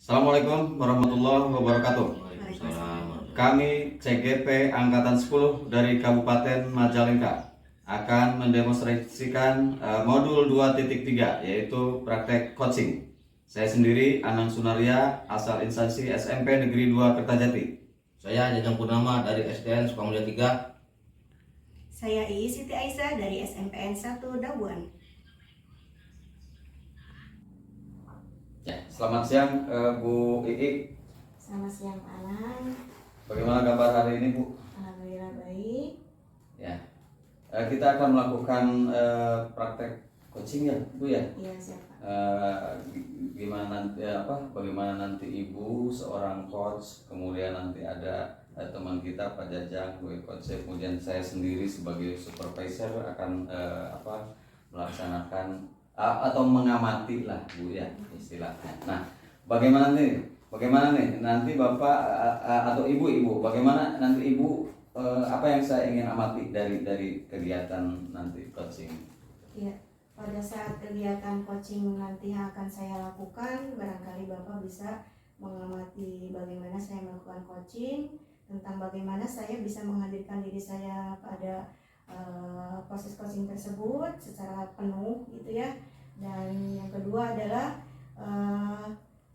Assalamualaikum warahmatullahi wabarakatuh. Kami CGP Angkatan 10 dari Kabupaten Majalengka akan mendemonstrasikan modul 2.3 yaitu praktek coaching. Saya sendiri Anang Sunaria, asal instansi SMP Negeri 2 Kertajati. Saya Jajang Purnama dari SDN Sukamulya 3. Saya Siti Aisyah dari SMPN 1 Dabuan. Ya, selamat siang Bu Ii. Selamat siang Anang. Bagaimana kabar hari ini Bu? Alhamdulillah baik. Ya, kita akan melakukan praktek coaching ya Bu ya. Iya siapa? Bagaimana nanti Ibu seorang coach, kemudian nanti ada teman kita Pak Jajang sebagai coach, kemudian saya sendiri sebagai supervisor akan melaksanakan atau mengamati lah Bu ya istilahnya. Nah, bagaimana nih nanti Bapak atau Ibu bagaimana nanti Ibu apa yang saya ingin amati dari kegiatan nanti coaching? Iya. Pada saat kegiatan coaching nanti yang akan saya lakukan, barangkali Bapak bisa mengamati bagaimana saya melakukan coaching, tentang bagaimana saya bisa menghadirkan diri saya pada proses coaching tersebut secara penuh gitu ya. Dan yang kedua adalah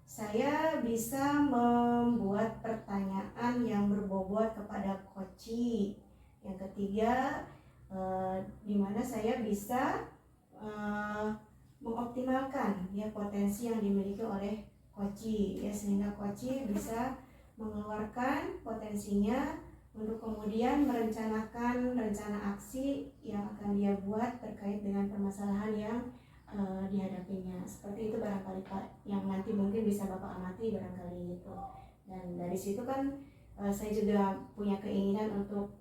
saya bisa membuat pertanyaan yang berbobot kepada coachee. Yang ketiga, di mana saya bisa mengoptimalkan ya potensi yang dimiliki oleh coachee ya, sehingga coachee bisa mengeluarkan potensinya untuk kemudian merencanakan rencana aksi yang akan dia buat terkait dengan permasalahan yang dihadapinya. Seperti itu barangkali Pak, yang nanti mungkin bisa Bapak amati barangkali itu. Dan dari situ kan saya juga punya keinginan untuk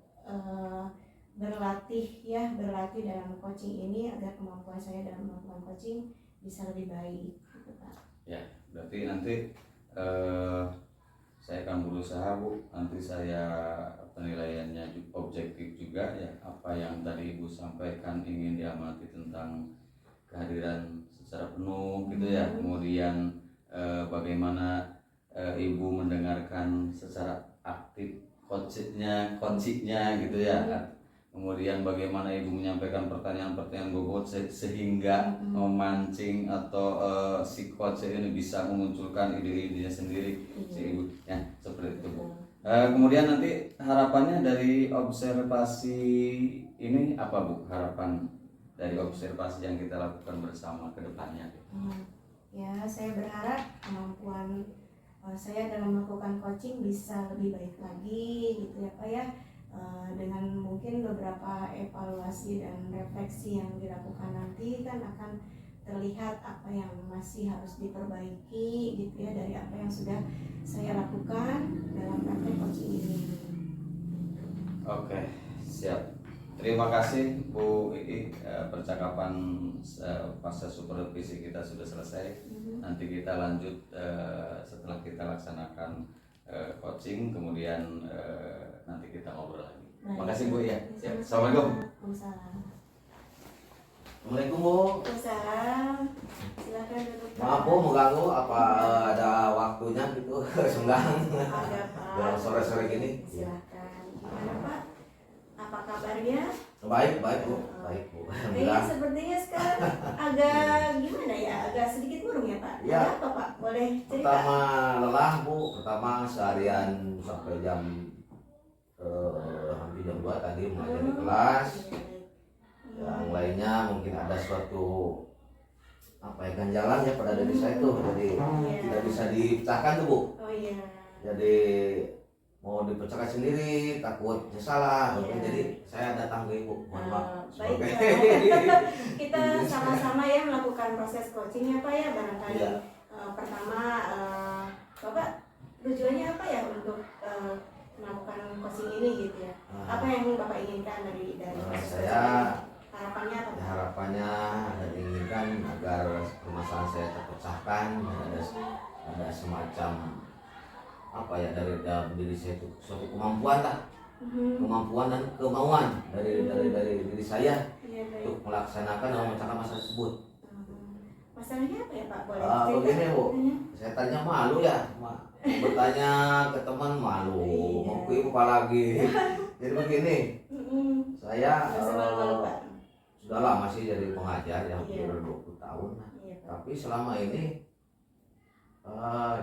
berlatih dalam coaching ini agar kemampuan saya dalam melakukan coaching bisa lebih baik gitu Pak. Ya, berarti nanti saya akan berusaha Bu, nanti saya penilaiannya objektif juga ya, apa yang tadi Ibu sampaikan ingin diamati tentang kehadiran secara penuh gitu ya, kemudian bagaimana Ibu mendengarkan secara aktif coachnya gitu ya, kemudian bagaimana Ibu menyampaikan pertanyaan-pertanyaan bobot sehingga memancing atau si coach ini bisa memunculkan ide-idenya sendiri si Ibu ya, seperti itu Bu. Kemudian nanti harapannya dari observasi ini apa Bu, harapan dari observasi yang kita lakukan bersama ke depannya? Ya, saya berharap kemampuan saya dalam melakukan coaching bisa lebih baik lagi gitu ya Pak ya, dengan mungkin beberapa evaluasi dan refleksi yang dilakukan nanti kan akan terlihat apa yang masih harus diperbaiki gitu ya dari apa yang sudah saya lakukan dalam praktek coaching ini. Oke, siap. Terima kasih Bu Ii, percakapan fase supervisi kita sudah selesai. Nanti kita lanjut setelah kita laksanakan coaching, kemudian nanti kita ngobrol lagi. Terima kasih Bu ya. Assalamualaikum. Assalamualaikum Bu. Waalaikumsalam. Silakan duduk. Maaf Bu mengganggu, apa ada waktunya gitu senggang? Ada Pak. Sore-sore gini. Silakan. Gimana Pak? Apa kabarnya? Baik Bu. Alhamdulillah. Sepertinya sekarang agak gimana ya? Agak sedikit murung ya Pak? Ya. Ada apa Pak? Boleh cerita? Pertama lelah Bu, seharian sampai jam hampir jam 2 tadi mengajar di kelas. Yang lainnya mungkin ada suatu ganjalan ya pada diri saya tuh, jadi tidak bisa dipecahkan tuh Bu. Oh iya. Jadi mau dipecahkan sendiri takut salah, jadi saya datang ke Ibu. Mohon maaf. Baik. Kita sama-sama ya melakukan proses coaching ya Pak ya, barangkali. Ya. Pertama Bapak tujuannya apa ya untuk melakukan coaching ini gitu ya? Apa yang Bapak inginkan dari proses Saya coaching ini? Harapannya apa Pak? harapannya dan inginkan agar permasalahan saya terpecahkan dan ada semacam dari dalam diri saya itu suatu kemampuan dan kemauan dari diri saya untuk melaksanakan dan memecahkan masalah tersebut. Masalahnya apa ya Pak? Boleh Begini Bu, Tanya. saya tanya malu ya, bertanya ke teman malu, Iya. mau ke ibu apalagi. Jadi begini, saya Nggak usah malu-malu Pak. sudah lama sih jadi pengajar ya, Iya. hampir 20 tahun. Iya Pak. Tapi selama ini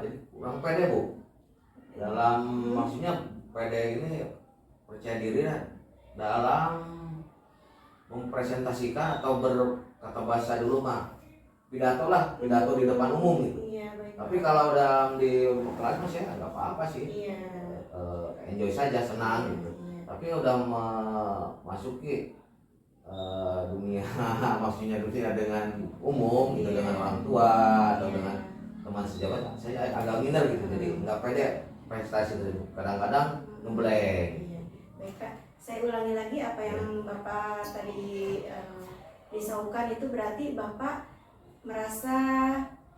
jadi kurang pede Bu. Dalam maksudnya pede ini percaya diri ya, dalam mempresentasikan atau berkata bahasa dulu mah pidato lah, pidato di depan umum gitu. Iya baik. Tapi kalau dalam di kelas mah saya nggak apa-apa sih, Iya. enjoy saja, senang gitu. Iya. Tapi udah memasuki dunia maksudnya dunia dengan umum gitu, Iya. dengan orang tua atau Iya. dengan teman sejawat, saya agak minder gitu, jadi nggak pede prestasi tersebut, kadang-kadang ngeblank. Iya. Baik Kak, saya ulangi lagi apa yang Bapak tadi risaukan itu berarti Bapak merasa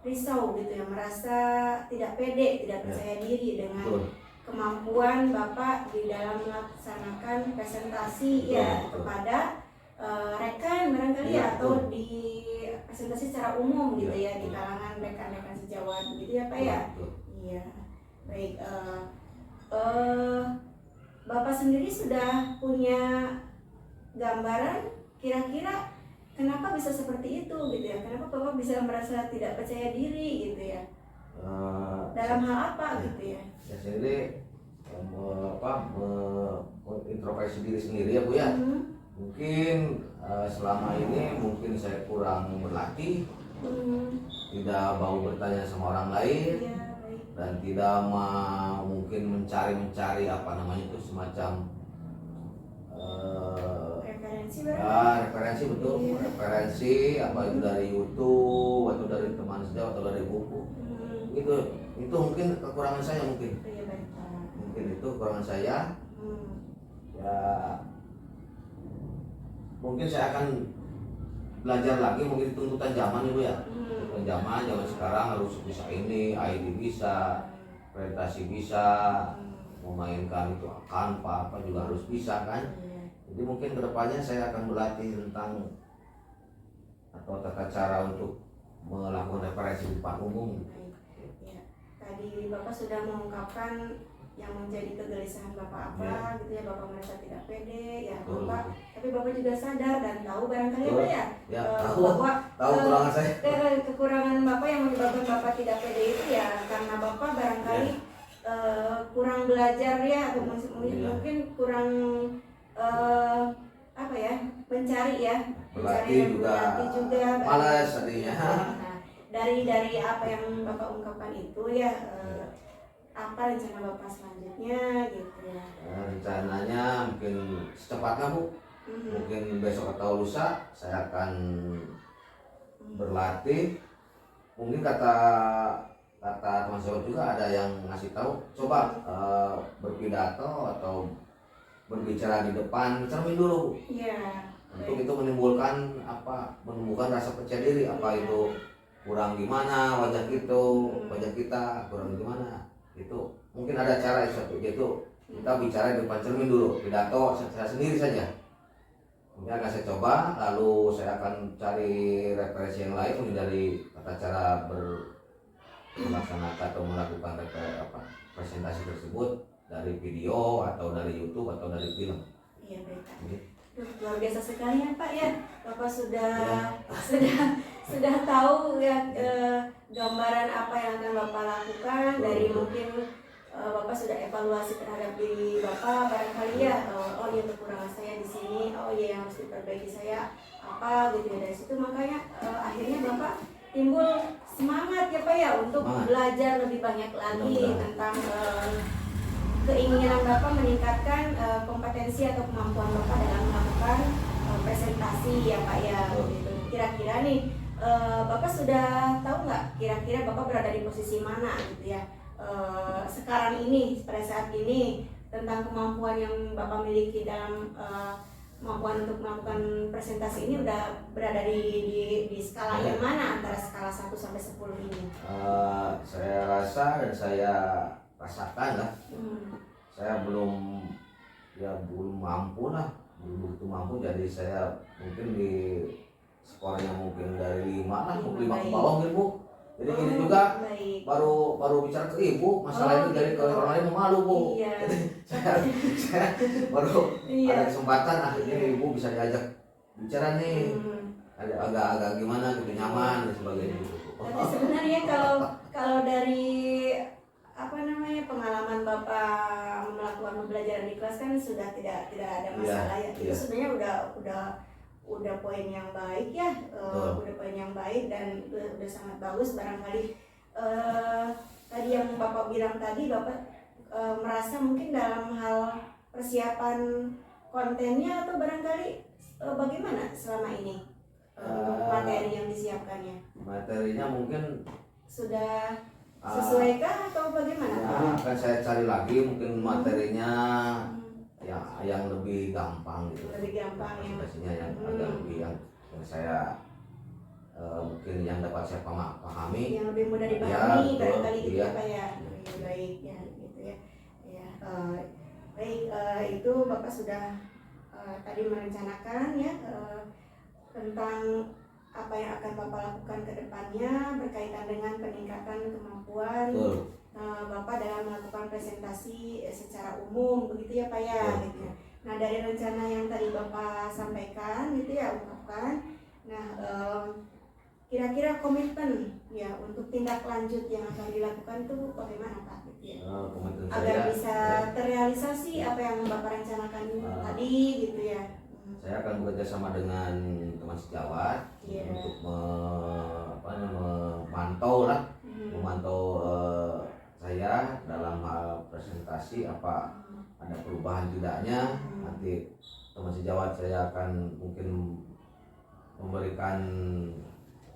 risau gitu ya, merasa tidak pede, tidak percaya diri dengan Betul. kemampuan Bapak di dalam melaksanakan presentasi ya Betul. kepada rekan barangkali Ya, ya, atau betul. di presentasi secara umum gitu Ya, ya, di betul. kalangan rekan-rekan sejawat gitu ya Pak ya. Betul. Iya, baik. Bapak sendiri sudah punya gambaran kira-kira kenapa bisa seperti itu gitu ya? Kenapa Bapak bisa merasa tidak percaya diri gitu ya? Dalam hal apa gitu ya? Saya sendiri introspeksi diri sendiri ya Bu ya. Mungkin selama ini mungkin saya kurang berlatih, tidak mau bertanya sama orang lain, Iya, baik. dan tidak mau mungkin mencari apa namanya itu semacam Referensi berarti? referensi, betul. Iya. Referensi apa itu dari YouTube atau dari teman sejawat atau dari buku. Itu mungkin kekurangan saya, mungkin Iya, baik Pak. itu kekurangan saya. Ya mungkin saya akan belajar lagi, mungkin tuntutan zaman itu ya. Tuntutan zaman sekarang harus bisa ini, ID bisa, presentasi bisa, memainkan itu Canva apa juga harus bisa kan. Iya. Jadi mungkin kedepannya saya akan berlatih tentang atau tata cara untuk melakukan referensi di depan umum. Baik. Ya. Tadi Bapak sudah mengungkapkan yang menjadi kegelisahan Bapak apa Ya. gitu ya, Bapak merasa tidak pede ya Betul. Bapak, tapi Bapak juga sadar dan tahu barangkali Betul. apa ya, Ya, bahwa tahu kekurangan saya. kekurangan Bapak yang menyebabkan Bapak tidak pede itu ya karena Bapak barangkali kurang belajar ya, atau mungkin kurang apa ya, mencari ya, Berlatih juga malas tadinya. Nah, dari apa yang Bapak ungkapkan itu ya, apa rencana Bapak selanjutnya gitu ya? Rencananya mungkin secepatnya Bu, mungkin besok atau lusa saya akan berlatih. Mungkin kata teman saya juga ada yang ngasih tahu, coba berpidato atau berbicara di depan cermin dulu Bu. Iya. Untuk itu menumbuhkan rasa percaya diri, apa itu kurang gimana wajah kita kurang gimana, itu mungkin ada cara itu kita bicara di depan cermin dulu, pidato saya sendiri saja. Mungkin akan saya coba, lalu saya akan cari referensi yang lain mungkin dari tata cara melaksanakan atau melakukan presentasi tersebut dari video atau dari YouTube atau dari film. Iya baik Pak. Oke. Luar biasa sekali ya Pak ya, Bapak sudah tahu ya gambaran apa yang akan Bapak lakukan. Dari mungkin Bapak sudah evaluasi terhadap diri Bapak barangkali ya, oh iya kekurangan saya di sini, oh iya yang harus diperbaiki saya apa gitu ya. Dari situ makanya akhirnya Bapak timbul semangat ya Pak ya untuk belajar lebih banyak lagi tentang keinginan Bapak meningkatkan kompetensi atau kemampuan Bapak dalam melakukan presentasi ya Pak ya. Gitu. Kira-kira nih Bapak sudah tahu nggak kira-kira Bapak berada di posisi mana gitu ya sekarang ini, pada saat ini, tentang kemampuan yang Bapak miliki dalam kemampuan untuk melakukan presentasi ini udah berada di skala yang mana antara skala 1 sampai 10 ini? Saya rasa dan saya rasakan lah, saya belum mampu lah, belum begitu mampu, jadi saya mungkin di skornya mungkin dari 5 lah, 5 ke baik. bawah gitu Bu. Jadi ini juga baik. baru bicara ke ibu masalah itu, jadi gitu. kalau orang lain malu Bu. Iya. Jadi saya baru Iya. ada kesempatan akhirnya ibu bisa diajak bicara nih, ada agak gimana gitu, nyaman dan sebagainya gitu. Tapi sebenarnya kalau dari apa namanya pengalaman Bapak melakukan pembelajaran di kelas kan sudah tidak ada masalah ya. Itu Iya. sebenarnya udah poin yang baik ya, udah poin yang baik dan udah sangat bagus. Barangkali tadi yang Bapak bilang tadi, Bapak merasa mungkin dalam hal persiapan kontennya atau barangkali bagaimana selama ini untuk materi yang disiapkannya? Materinya mungkin Sudah sesuaikah atau bagaimana? ya, akan saya cari lagi mungkin materinya yang lebih gampang gitu. Lebih gampang ya. Presentasinya yang agak lebih yang saya mungkin yang dapat saya pahami. Yang lebih mudah dipahami Ya, betul. barangkali gitu Iya. ya Pak ya. Ya, baik ya gitu ya. Ya baik, itu Bapak sudah tadi merencanakan ya tentang apa yang akan Bapak lakukan ke depannya berkaitan dengan peningkatan kemampuan Betul. Bapak dalam melakukan presentasi secara umum begitu ya Pak ya. Betul. Gitu ya. Nah dari rencana yang tadi Bapak sampaikan gitu ya, ungkapkan. Nah kira-kira komitmen ya untuk tindak lanjut yang akan dilakukan itu bagaimana Pak? Gitu ya. Komitmen Agar saya, bisa terrealisasi apa yang Bapak rencanakan tadi gitu ya. saya akan bekerja sama dengan teman sejawat Iya. untuk memantau lah, memantau saya dalam hal presentasi apa ada perubahan tidaknya. Nanti teman sejawat saya akan mungkin memberikan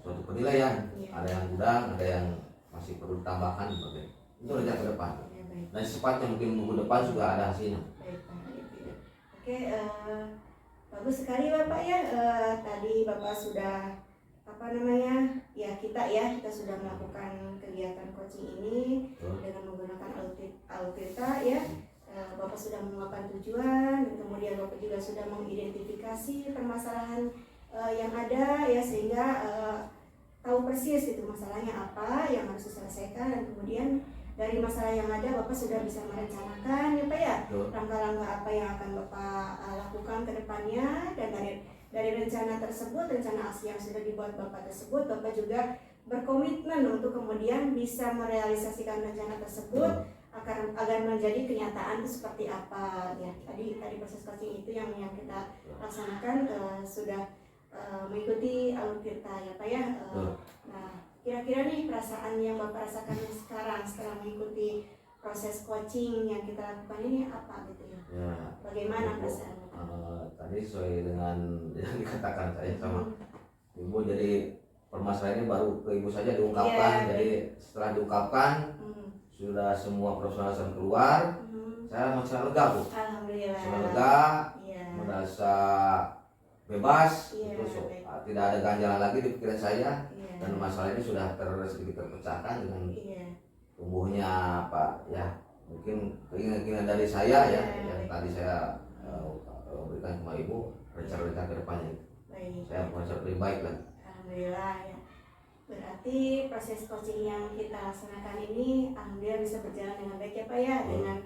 suatu penilaian, Iya. ada yang kurang, ada yang masih perlu ditambahkan sebagai itu rencana ke depan. Ya, baik. Dan secepatnya mungkin minggu depan sudah ada hasilnya. Baik, Pak. Gitu ya. Oke, bagus sekali Bapak ya. Tadi Bapak sudah apa namanya ya kita sudah melakukan kegiatan coaching ini dengan menggunakan Altirta ya. Bapak sudah mengungkapkan tujuan dan kemudian Bapak juga sudah mengidentifikasi permasalahan yang ada ya, sehingga tahu persis itu masalahnya apa yang harus diselesaikan, dan kemudian dari masalah yang ada Bapak sudah bisa merencanakan ya Pak ya langkah-langkah apa yang akan Bapak lakukan ke depannya. Dan dari rencana tersebut, rencana aksi yang sudah dibuat Bapak tersebut, Bapak juga berkomitmen untuk kemudian bisa merealisasikan rencana tersebut agar menjadi kenyataan itu seperti apa ya. Tadi proses coaching itu yang kita laksanakan sudah mengikuti Altirta ya Pak ya. Nah kira-kira nih perasaan yang Bapak rasakan sekarang setelah mengikuti proses coaching yang kita lakukan ini apa gitu ya? Bagaimana perasaannya? Tadi sesuai dengan yang dikatakan saya sama ibu, jadi permasalahan ini baru ke ibu saja diungkapkan. Jadi setelah diungkapkan sudah semua permasalahan keluar, saya merasa lega Bu. Alhamdulillah. Sudah lega, merasa bebas, tidak ada ganjalan lagi di pikiran saya. Dan masalah ini sudah sedikit terpecahkan dengan tumbuhnya apa ya, mungkin keinginan dari saya ya, yang tadi saya berikan sama ibu rencana ke depannya. Saya merasa lebih baik lagi. Alhamdulillah ya. Berarti proses coaching yang kita laksanakan ini alhamdulillah bisa berjalan dengan baik ya Pak ya, dengan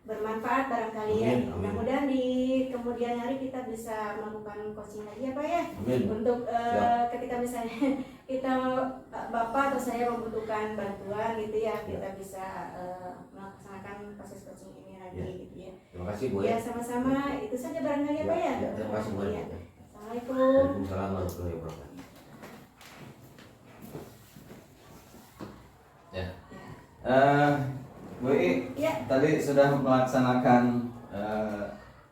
bermanfaat barangkali ya. Mudah-mudahan di kemudian hari kita bisa melakukan coaching lagi ya Pak ya. Untuk ketika misalnya kita Bapak atau saya membutuhkan bantuan gitu ya, kita bisa melaksanakan proses coaching ini lagi gitu ya. Terima kasih Bu ya. Sama-sama, itu saja barangkali ya Pak ya. Terima kasih Bu. Assalamualaikum. Waalaikumsalam warahmatullahi wabarakatuh. Bu I, tadi sudah melaksanakan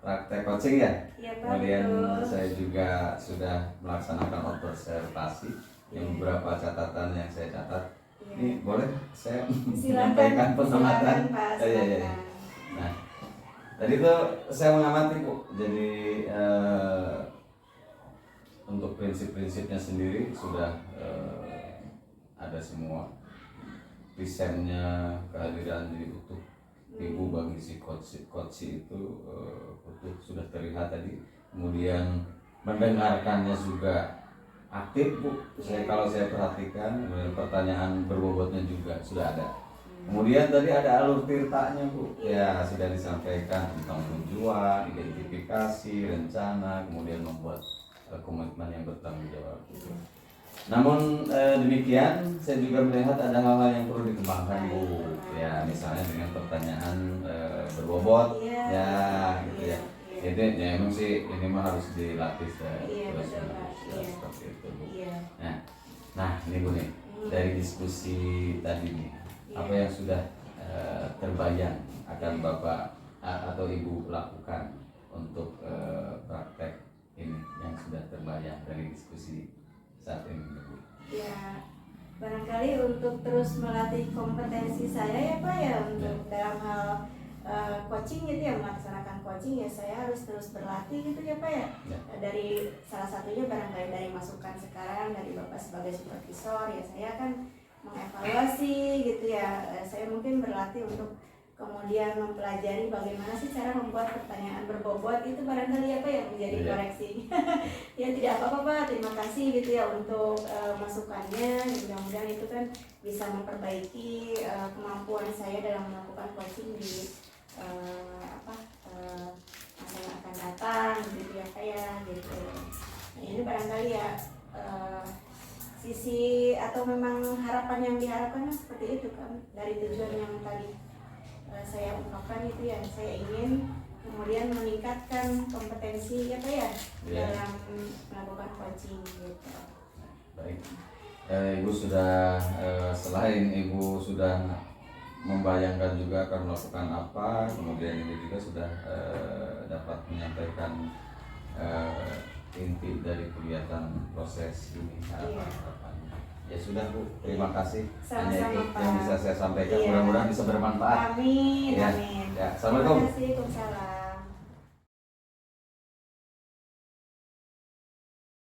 praktek coaching ya? Iya Pak. Kemudian saya juga sudah melaksanakan observasi yang beberapa catatan yang saya catat. Ini boleh saya menyampaikan pengamatan? Ya. Nah, tadi tuh saya mengamati Bu. Jadi untuk prinsip-prinsipnya sendiri sudah ada semua. Desainnya, kehadiran jadi utuh ibu bagi si coach itu utuh sudah terlihat tadi. Kemudian mendengarkannya juga aktif Bu. Kalau saya perhatikan pertanyaan berbobotnya juga sudah ada. Kemudian tadi ada alur tirtanya Bu, ya sudah disampaikan tentang tujuan, identifikasi, rencana, kemudian membuat komitmen yang bertanggung jawab. Namun demikian, saya juga melihat ada hal-hal yang perlu dikembangkan Bu, ya misalnya dengan pertanyaan berbobot, ya gitu ya. Jadi ya emang sih ini mah harus dilatih terus seperti itu Bu. Nah ini Bu nih dari diskusi tadi nih. Apa yang sudah terbayang akan Bapak atau Ibu lakukan untuk praktek ini yang sudah terbayang dari diskusi saat ini Bu? Ya, barangkali untuk terus melatih kompetensi saya ya Pak ya untuk dalam hal coaching gitu ya, melaksanakan coaching ya saya harus terus berlatih gitu ya Pak ya. Dari salah satunya barangkali dari masukan sekarang dari Bapak sebagai supervisor ya, saya kan mengevaluasi gitu ya, saya mungkin berlatih untuk kemudian mempelajari bagaimana sih cara membuat pertanyaan berbobot itu barangkali apa yang menjadi koreksi. Ya tidak apa-apa Pak, terima kasih gitu ya untuk masukannya, mudah-mudahan itu kan bisa memperbaiki kemampuan saya dalam melakukan coaching di masa yang akan datang gitu ya kayak gitu. Nah ini barangkali ya sisi atau memang harapan yang diharapkan seperti itu kan dari tujuan yang tadi saya ungkapkan itu ya, saya ingin kemudian meningkatkan kompetensi apa ya dalam melakukan coaching gitu. Baik, Ibu sudah selain Ibu sudah membayangkan juga akan melakukan apa, kemudian Ibu juga sudah dapat menyampaikan inti dari kegiatan proses ini harapan-harapannya. Ya sudah Bu, terima kasih. Hanya itu yang bisa saya sampaikan. Mudah-mudahan bisa bermanfaat. Amin. Ya. Amin. Ya, assalamualaikum. Terima kasih. Waalaikumsalam.